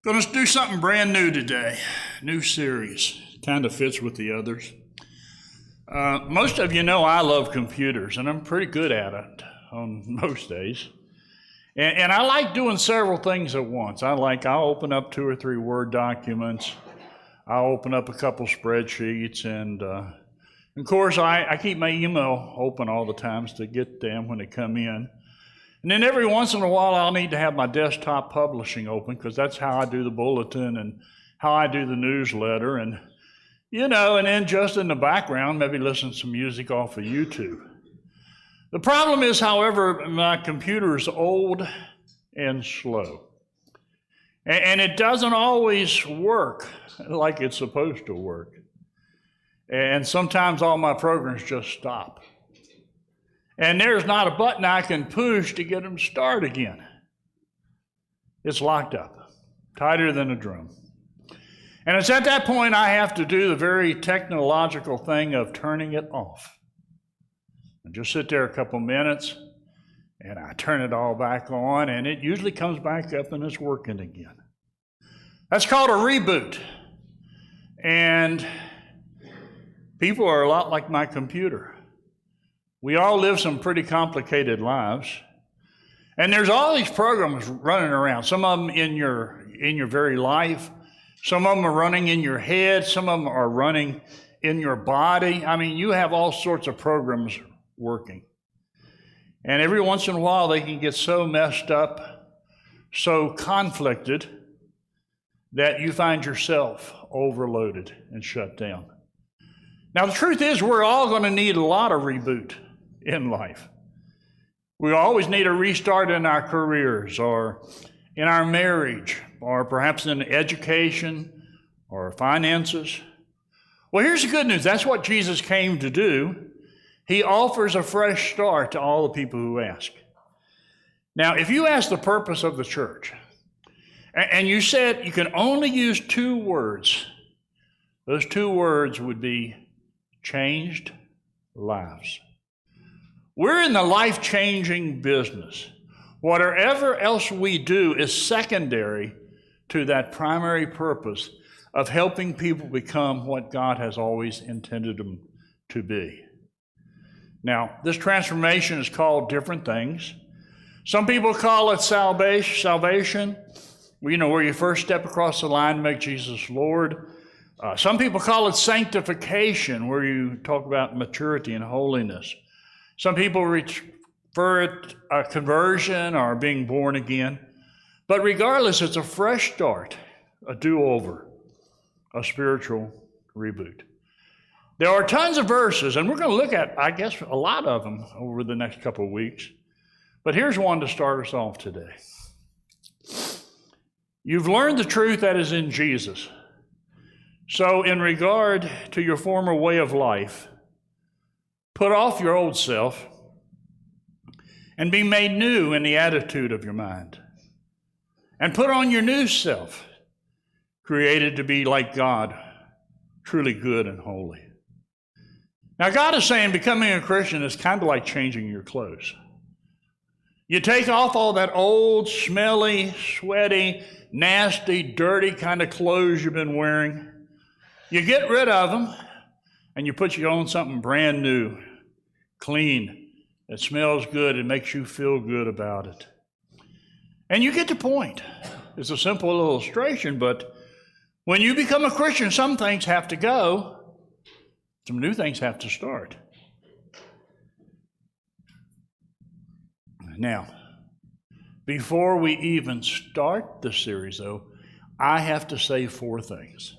Going to do something brand new today. New series. Kind of fits with the others. Most of you know I love computers, and I'm pretty good at it on most days. And I like doing several things at once. I'll open up 2 or 3 Word documents. I'll open up a couple spreadsheets. And of course, I keep my email open all the times to get them when they come in. And then every once in a while, I'll need to have my desktop publishing open because that's how I do the bulletin and how I do the newsletter. And, and then just in the background, maybe listen to some music off of YouTube. The problem is, however, my computer is old and slow. And it doesn't always work like it's supposed to work. And sometimes all my programs just stop. And there's not a button I can push to get them to start again. It's locked up, tighter than a drum. And it's at that point I have to do the very technological thing of turning it off. I just sit there a couple minutes, and I turn it all back on, and it usually comes back up and it's working again. That's called a reboot. And people are a lot like my computer. We all live some pretty complicated lives. And there's all these programs running around. Some of them in your very life. Some of them are running in your head. Some of them are running in your body. I mean, you have all sorts of programs working. And every once in a while, they can get so messed up, so conflicted, that you find yourself overloaded and shut down. Now, the truth is, we're all going to need a lot of reboot in life. We always need a restart in our careers or in our marriage or perhaps in education or finances. Well, here's the good news. That's what Jesus came to do. He offers a fresh start to all the people who ask. Now, if you ask the purpose of the church and you said you can only use 2 words, those 2 words would be changed lives. We're in the life-changing business. Whatever else we do is secondary to that primary purpose of helping people become what God has always intended them to be. Now, this transformation is called different things. Some people call it salvation, where you first step across the line to make Jesus Lord. Some people call it sanctification, where you talk about maturity and holiness. Some people refer it a conversion or being born again. But regardless, it's a fresh start, a do-over, a spiritual reboot. There are tons of verses, and we're going to look at, I guess, a lot of them over the next couple of weeks. But here's one to start us off today. You've learned the truth that is in Jesus. So in regard to your former way of life, put off your old self and be made new in the attitude of your mind. And put on your new self, created to be like God, truly good and holy. Now God is saying becoming a Christian is kind of like changing your clothes. You take off all that old, smelly, sweaty, nasty, dirty kind of clothes you've been wearing. You get rid of them, and you put you on something brand new, clean, that smells good and makes you feel good about it. And you get the point. It's a simple illustration, but when you become a Christian, some things have to go. Some new things have to start. Now, before we even start the series, though, I have to say 4 things.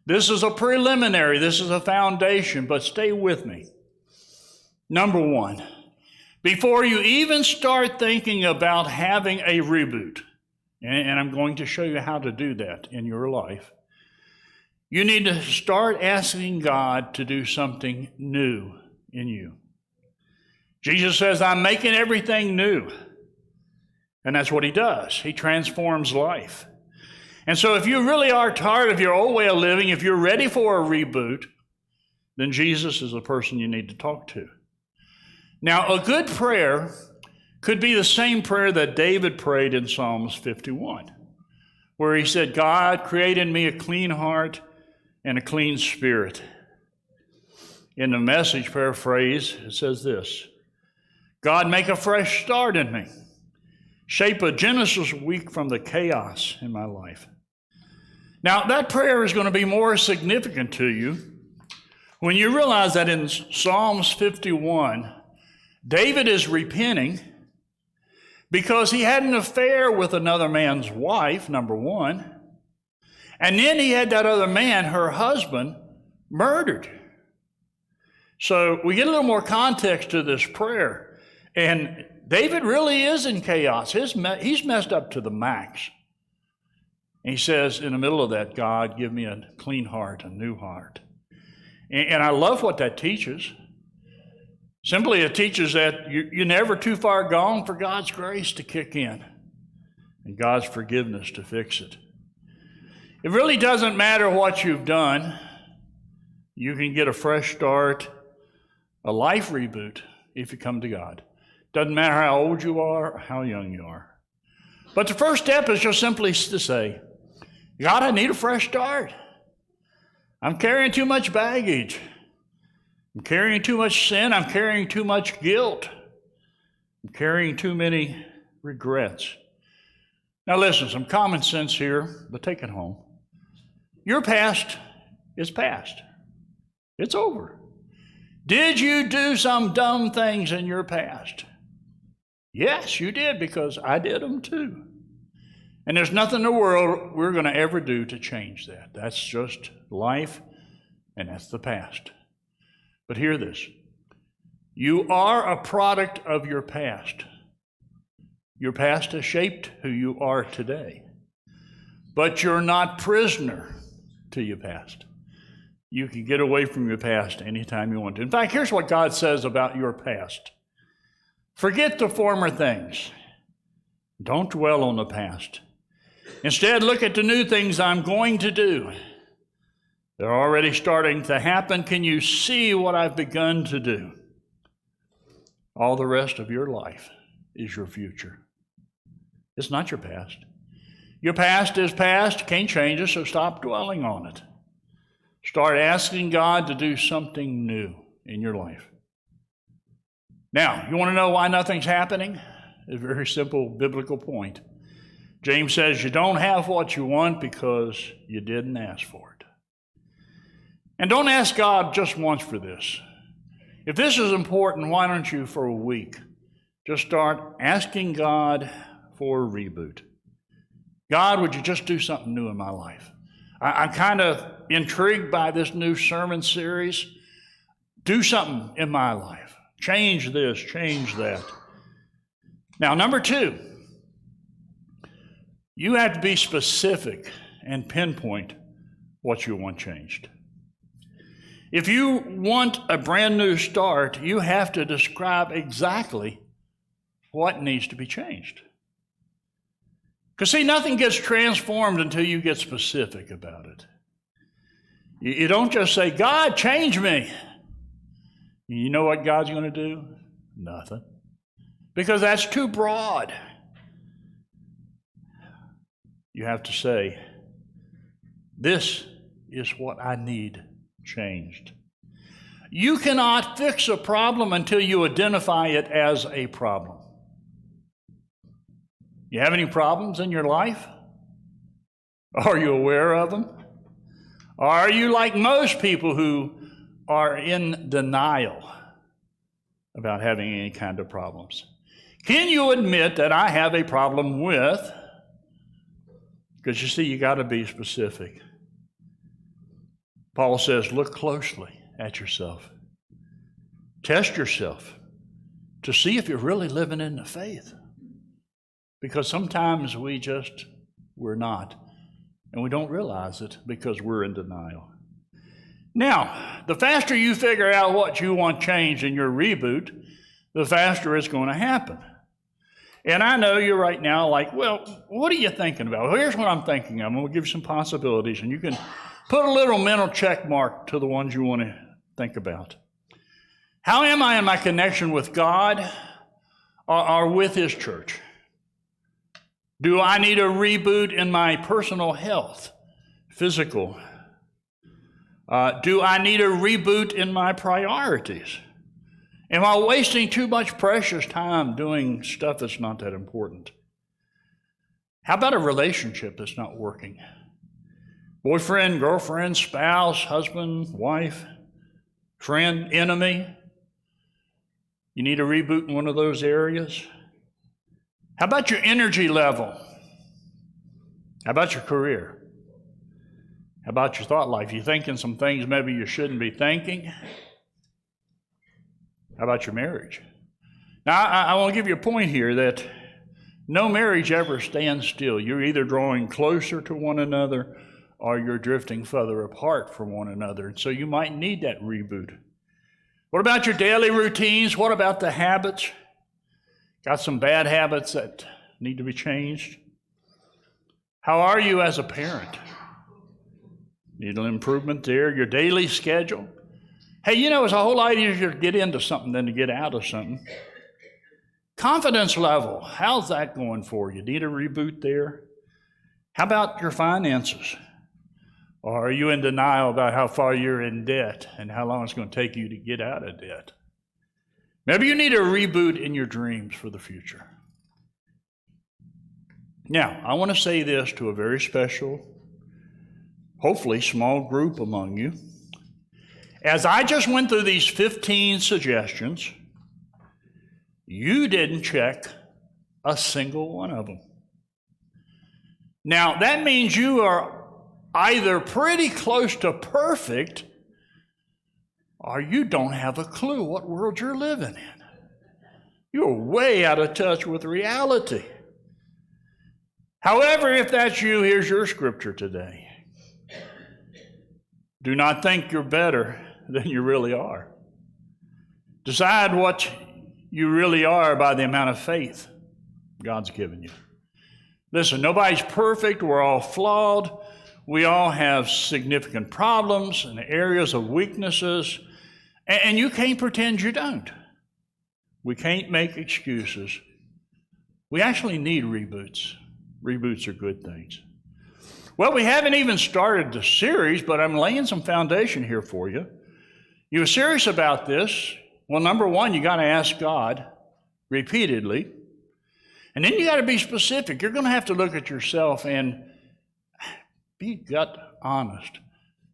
This is a preliminary, this is a foundation, but stay with me. Number 1, before you even start thinking about having a reboot, and I'm going to show you how to do that in your life, you need to start asking God to do something new in you. Jesus says, I'm making everything new. And that's what he does. He transforms life. And so if you really are tired of your old way of living, if you're ready for a reboot, then Jesus is the person you need to talk to. Now, a good prayer could be the same prayer that David prayed in Psalms 51. where he said, God, create in me a clean heart and a clean spirit. In the Message paraphrase, it says this: God, make a fresh start in me. Shape a Genesis week from the chaos in my life. Now, that prayer is going to be more significant to you when you realize that in Psalms 51, David is repenting because he had an affair with another man's wife, number one, and then he had that other man, her husband, murdered. So we get a little more context to this prayer, and David really is in chaos. He's messed up to the max. And he says in the middle of that, God, give me a clean heart, a new heart. And I love what that teaches. Simply, it teaches that you're never too far gone for God's grace to kick in and God's forgiveness to fix it. It really doesn't matter what you've done. You can get a fresh start, a life reboot, if you come to God. Doesn't matter how old you are or how young you are. But the first step is just simply to say, God, I need a fresh start. I'm carrying too much baggage. I'm carrying too much sin. I'm carrying too much guilt. I'm carrying too many regrets. Now listen, some common sense here, but take it home. Your past is past. It's over. Did you do some dumb things in your past? Yes, you did, because I did them too. And there's nothing in the world we're going to ever do to change that. That's just life, and that's the past. But hear this. You are a product of your past. Your past has shaped who you are today. But you're not prisoner to your past. You can get away from your past anytime you want to. In fact, here's what God says about your past. Forget the former things. Don't dwell on the past. Instead, look at the new things I'm going to do. They're already starting to happen. Can you see what I've begun to do? All the rest of your life is your future. It's not your past. Your past is past. Can't change it, so stop dwelling on it. Start asking God to do something new in your life. Now, you want to know why nothing's happening? A very simple biblical point. James says you don't have what you want because you didn't ask for it. And don't ask God just once for this. If this is important, why don't you, for a week, just start asking God for a reboot. God, would you just do something new in my life? I'm kind of intrigued by this new sermon series. Do something in my life. Change this, change that. Now, number two, you have to be specific and pinpoint what you want changed. If you want a brand new start, you have to describe exactly what needs to be changed. Because see, nothing gets transformed until you get specific about it. You don't just say, God, change me. You know what God's going to do? Nothing. Because that's too broad. You have to say, this is what I need changed. You cannot fix a problem until you identify it as a problem. You have any problems in your life? Are you aware of them? Or are you like most people who are in denial about having any kind of problems? Can you admit that I have a problem with? Because you see, you got to be specific. Paul says, look closely at yourself. Test yourself to see if you're really living in the faith. Because sometimes we're not. And we don't realize it because we're in denial. Now, the faster you figure out what you want changed in your reboot, the faster it's going to happen. And I know you're right now like, well, what are you thinking about? Well, here's what I'm thinking of. I'm going to give you some possibilities, and you can put a little mental check mark to the ones you want to think about. How am I in my connection with God or with His church? Do I need a reboot in my personal health, physical? Do I need a reboot in my priorities? Am I wasting too much precious time doing stuff that's not that important? How about a relationship that's not working? Boyfriend, girlfriend, spouse, husband, wife, friend, enemy? You need a reboot in one of those areas? How about your energy level? How about your career? How about your thought life? You thinking some things maybe you shouldn't be thinking? How about your marriage? Now, I want to give you a point here that no marriage ever stands still. You're either drawing closer to one another or you're drifting further apart from one another. And so you might need that reboot. What about your daily routines? What about the habits? Got some bad habits that need to be changed? How are you as a parent? Need an improvement there. Your daily schedule? Hey, you know, it's a whole lot easier to get into something than to get out of something. Confidence level, how's that going for you? Need a reboot there? How about your finances? Or are you in denial about how far you're in debt and how long it's going to take you to get out of debt? Maybe you need a reboot in your dreams for the future. Now, I want to say this to a very special, hopefully small group among you. As I just went through these 15 suggestions, you didn't check a single one of them. Now, that means you are either pretty close to perfect or you don't have a clue what world you're living in. You're way out of touch with reality. However, if that's you, here's your scripture today. Do not think you're better than you really are. Decide what you really are by the amount of faith God's given you. Listen, nobody's perfect. We're all flawed. We all have significant problems and areas of weaknesses, and you can't pretend you don't. We can't make excuses. We actually need reboots. Reboots are good things. Well, we haven't even started the series, but I'm laying some foundation here for you. You're serious about this? Well, number one, you got to ask God repeatedly. And then you got to be specific. You're going to have to look at yourself and be gut honest.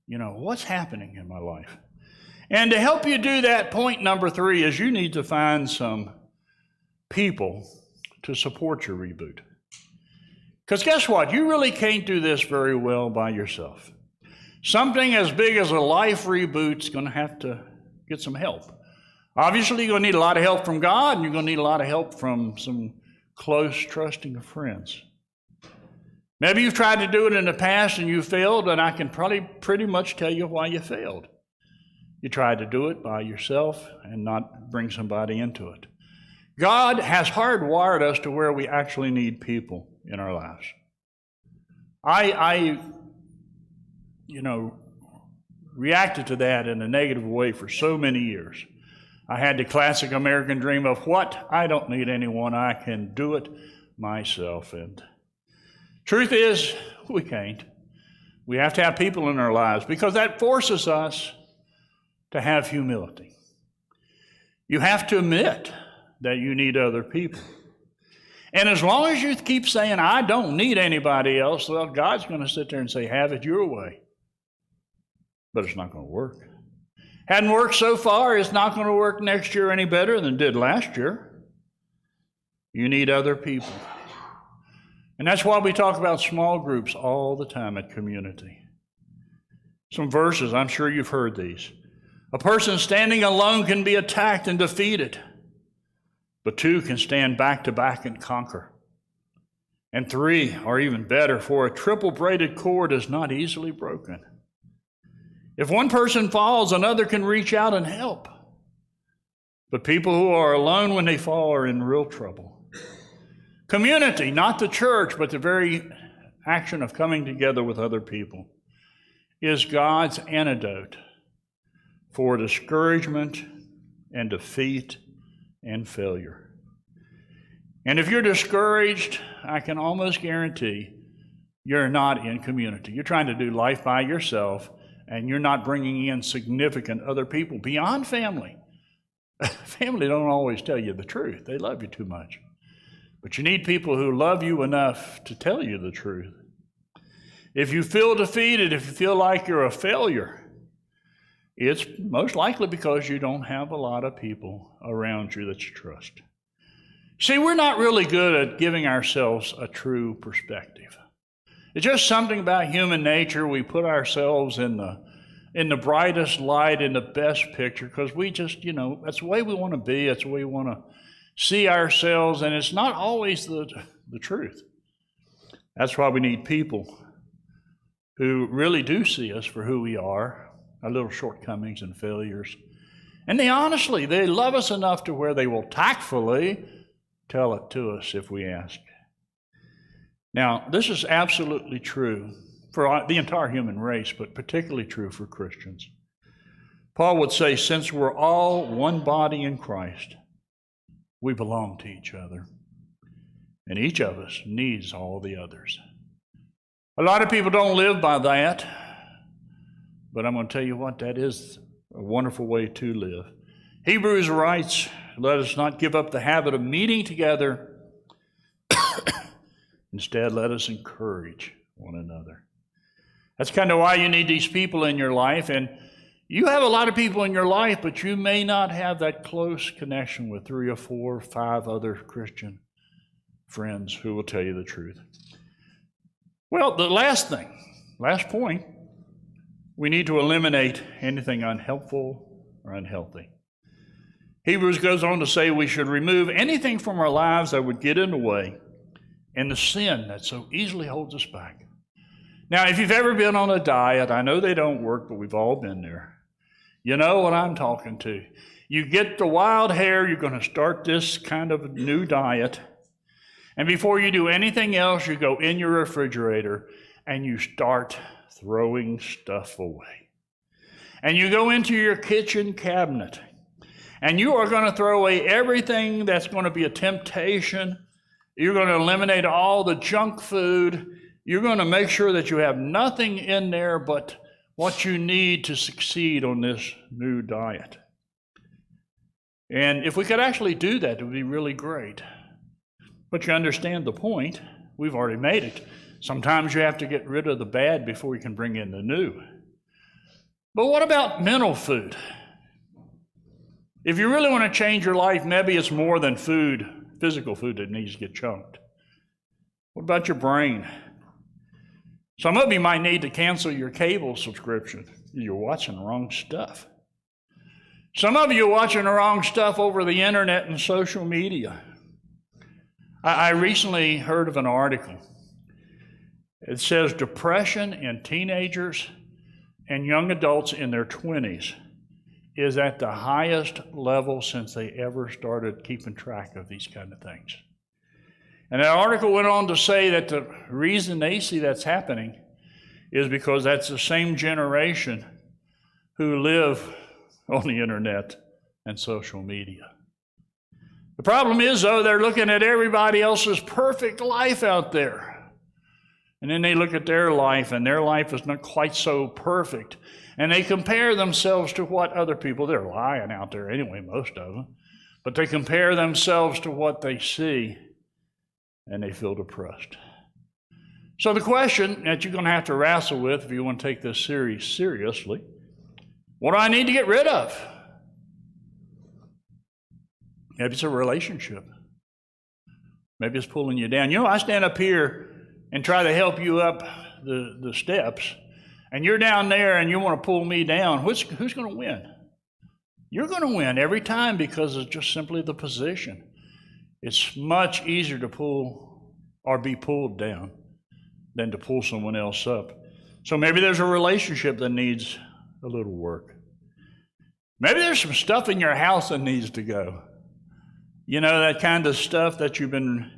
You know, what's happening in my life? And to help you do that, point number 3 is you need to find some people to support your reboot. Because guess what? You really can't do this very well by yourself. Something as big as a life reboot is going to have to get some help. Obviously, you're going to need a lot of help from God, and you're going to need a lot of help from some close, trusting friends. Maybe you've tried to do it in the past and you failed, and I can probably pretty much tell you why you failed. You tried to do it by yourself and not bring somebody into it. God has hardwired us to where we actually need people in our lives. I reacted to that in a negative way for so many years. I had the classic American dream of what? I don't need anyone. I can do it myself. And truth is, we can't. We have to have people in our lives because that forces us to have humility. You have to admit that you need other people. And as long as you keep saying, I don't need anybody else, well, God's going to sit there and say, have it your way. But it's not going to work. Hadn't worked so far, it's not going to work next year any better than it did last year. You need other people. And that's why we talk about small groups all the time at Community. Some verses, I'm sure you've heard these. A person standing alone can be attacked and defeated, but 2 can stand back to back and conquer. And 3 are even better, for a triple braided cord is not easily broken. If one person falls, another can reach out and help. But people who are alone when they fall are in real trouble. Community, not the church, but the very action of coming together with other people, is God's antidote for discouragement and defeat and failure. And if you're discouraged, I can almost guarantee you're not in community. You're trying to do life by yourself, and you're not bringing in significant other people beyond family. Family don't always tell you the truth. They love you too much. But you need people who love you enough to tell you the truth. If you feel defeated, if you feel like you're a failure, it's most likely because you don't have a lot of people around you that you trust. See, we're not really good at giving ourselves a true perspective. It's just something about human nature. We put ourselves in the brightest light, in the best picture, because we just, that's the way we want to be. That's the way we want to see ourselves, and it's not always the truth. That's why we need people who really do see us for who we are, our little shortcomings and failures. And they love us enough to where they will tactfully tell it to us if we ask. Now, this is absolutely true for the entire human race, but particularly true for Christians. Paul would say, since we're all one body in Christ, we belong to each other. And each of us needs all the others. A lot of people don't live by that, but I'm going to tell you what, that is a wonderful way to live. Hebrews writes, let us not give up the habit of meeting together. Instead, let us encourage one another. That's kind of why you need these people in your life. And you have a lot of people in your life, but you may not have that close connection with 3 or 4 or 5 other Christian friends who will tell you the truth. Well, the last point, we need to eliminate anything unhelpful or unhealthy. Hebrews goes on to say we should remove anything from our lives that would get in the way and the sin that so easily holds us back. Now, if you've ever been on a diet, I know they don't work, but we've all been there. You know what I'm talking to. You get the wild hair, you're going to start this kind of new diet, and before you do anything else, you go in your refrigerator and you start throwing stuff away. And you go into your kitchen cabinet, and you are going to throw away everything that's going to be a temptation. You're going to eliminate all the junk food. You're going to make sure that you have nothing in there but what you need to succeed on this new diet. And if we could actually do that, it would be really great. But you understand the point. We've already made it. Sometimes you have to get rid of the bad before you can bring in the new. But what about mental food? If you really want to change your life, maybe it's more than food, physical food that needs to get chunked. What about your brain? Some of you might need to cancel your cable subscription. You're watching the wrong stuff. Some of you are watching the wrong stuff over the internet and social media. I recently heard of an article. It says depression in teenagers and young adults in their 20s is at the highest level since they ever started keeping track of these kind of things. And that article went on to say that the reason they see that's happening is because that's the same generation who live on the internet and social media. The problem is, though, they're looking at everybody else's perfect life out there. And then they look at their life, and their life is not quite so perfect. And they compare themselves to what other people, they're lying out there anyway, most of them, but they compare themselves to what they see, and they feel depressed. So the question that you're going to have to wrestle with if you want to take this series seriously, what do I need to get rid of? Maybe it's a relationship. Maybe it's pulling you down. I stand up here and try to help you up the steps, and you're down there and you want to pull me down. Who's going to win? You're going to win every time because it's just simply the position. It's much easier to pull or be pulled down than to pull someone else up. So maybe there's a relationship that needs a little work. Maybe there's some stuff in your house that needs to go. That kind of stuff that you've been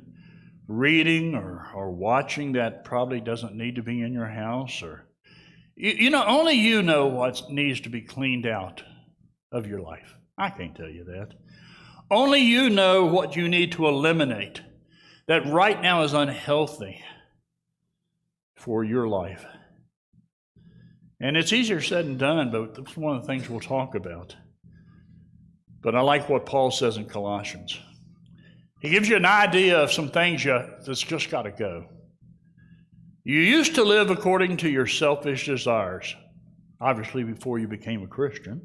reading or watching that probably doesn't need to be in your house. Or only you know what needs to be cleaned out of your life. I can't tell you that. Only you know what you need to eliminate that right now is unhealthy for your life. And it's easier said than done, but that's one of the things we'll talk about. But I like what Paul says in Colossians. He gives you an idea of some things that's just got to go. You used to live according to your selfish desires, obviously before you became a Christian,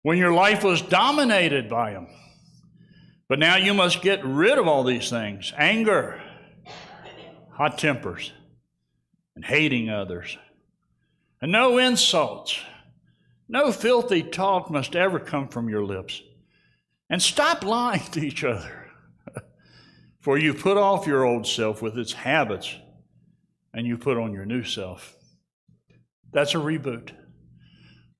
when your life was dominated by them. But now you must get rid of all these things: anger, hot tempers, and hating others. And no insults, no filthy talk must ever come from your lips. And stop lying to each other. For you put off your old self with its habits, and you put on your new self. That's a reboot.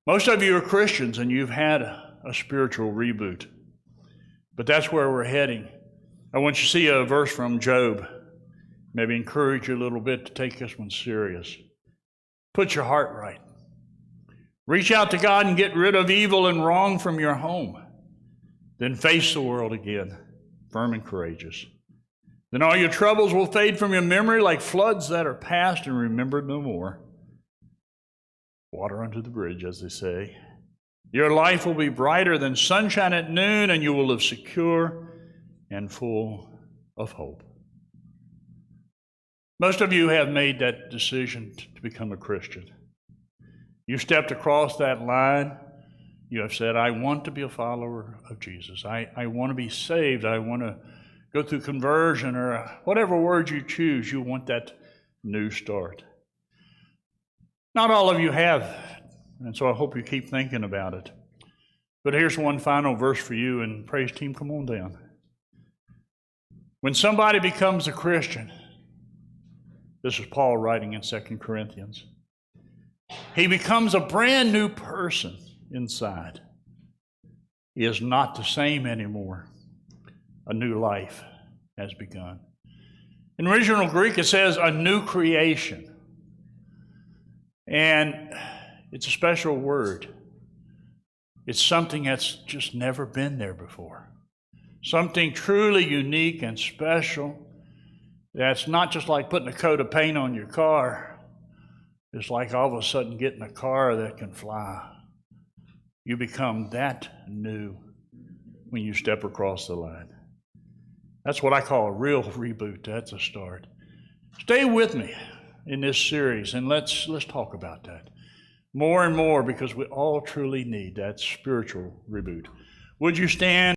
Most of you are Christians, and you've had a spiritual reboot. But that's where we're heading. I want you to see a verse from Job. Maybe encourage you a little bit to take this one serious. Put your heart right. Reach out to God and get rid of evil and wrong from your home. Then face the world again, firm and courageous. Then all your troubles will fade from your memory like floods that are past and remembered no more. Water under the bridge, as they say. Your life will be brighter than sunshine at noon, and you will live secure and full of hope. Most of you have made that decision to become a Christian. You stepped across that line. You have said, I want to be a follower of Jesus. I want to be saved. I want to go through conversion, or whatever word you choose. You want that new start. Not all of you have, and so I hope you keep thinking about it. But here's one final verse for you, and praise team, come on down. When somebody becomes a Christian, this is Paul writing in 2 Corinthians, he becomes a brand new person inside. He is not the same anymore. A new life has begun. In original Greek, it says a new creation. And it's a special word. It's something that's just never been there before. Something truly unique and special. That's not just like putting a coat of paint on your car. It's like all of a sudden getting a car that can fly. You become that new when you step across the line. That's what I call a real reboot. That's a start. Stay with me in this series, and let's talk about that more and more, because we all truly need that spiritual reboot. Would you stand?